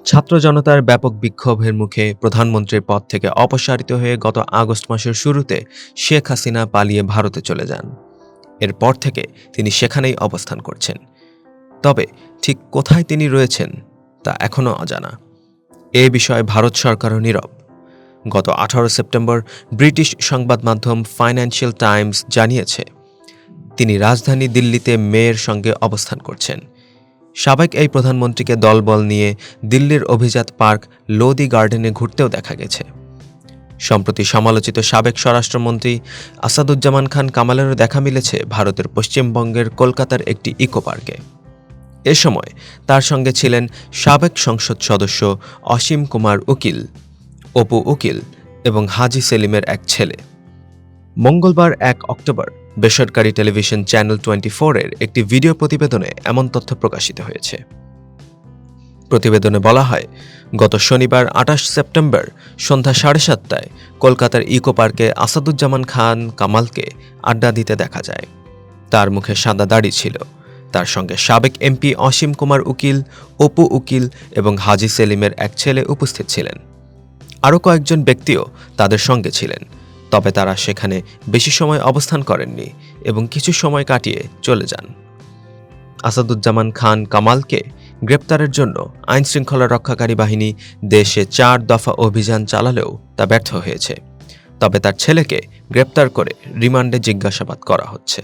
ছাত্র জনতার ব্যাপক বিক্ষোভের মুখে প্রধানমন্ত্রীর পদ থেকে অপসারিত হয়ে গত আগস্ট মাসের শুরুতে শেখ হাসিনা পালিয়ে ভারতে চলে যান। এরপর থেকে তিনি সেখানেই অবস্থান করছেন। তবে ঠিক কোথায় তিনি রয়েছেন তা এখনও অজানা। এ বিষয়ে ভারত সরকারও নীরব। গত 18 সেপ্টেম্বর ব্রিটিশ সংবাদ মাধ্যম ফাইন্যান্সিয়াল টাইমস জানিয়েছে, তিনি রাজধানী দিল্লিতে মেয়ের সঙ্গে অবস্থান করছেন। সাবেক এই প্রধানমন্ত্রীকে দলবল নিয়ে দিল্লির অভিজাত পার্ক লোদি গার্ডেনে ঘুরতেও দেখা গেছে। সম্প্রতি সমালোচিত সাবেক স্বরাষ্ট্রমন্ত্রী আসাদুজ্জামান খান কামালেরও দেখা মিলেছে ভারতের পশ্চিমবঙ্গের কলকাতার একটি ইকো পার্কে। এ সময় তার সঙ্গে ছিলেন সাবেক সংসদ সদস্য অসীম কুমার উকিল, অপু উকিল এবং হাজি সেলিমের এক ছেলে। মঙ্গলবার 1 অক্টোবর বেসরকারি টেলিভিশন চ্যানেল 24-এর একটি ভিডিও প্রতিবেদনে এমন তথ্য প্রকাশিত হয়েছে। প্রতিবেদনে বলা হয়, গত শনিবার 28 সেপ্টেম্বর সন্ধ্যা 7:30টায় কলকাতার ইকো পার্কে আসাদুজ্জামান খান কামালকে আড্ডা দিতে দেখা যায়। তার মুখে সাদা দাড়ি ছিল। তার সঙ্গে সাবেক এমপি অসীম কুমার উকিল, অপু উকিল এবং হাজি সেলিমের এক ছেলে উপস্থিত ছিলেন। আরও কয়েকজন ব্যক্তিও তাদের সঙ্গে ছিলেন, তবে তারা সেখানে বেশি সময় অবস্থান করেননি এবং কিছু সময় কাটিয়ে চলে যান। আসাদুজ্জামান খান কামালকে গ্রেপ্তারের জন্য আইনশৃঙ্খলা রক্ষাকারী বাহিনী দেশে 4 দফা অভিযান চালালেও তা ব্যর্থ হয়েছে। তবে তার ছেলেকে গ্রেপ্তার করে রিমান্ডে জিজ্ঞাসাবাদ করা হচ্ছে।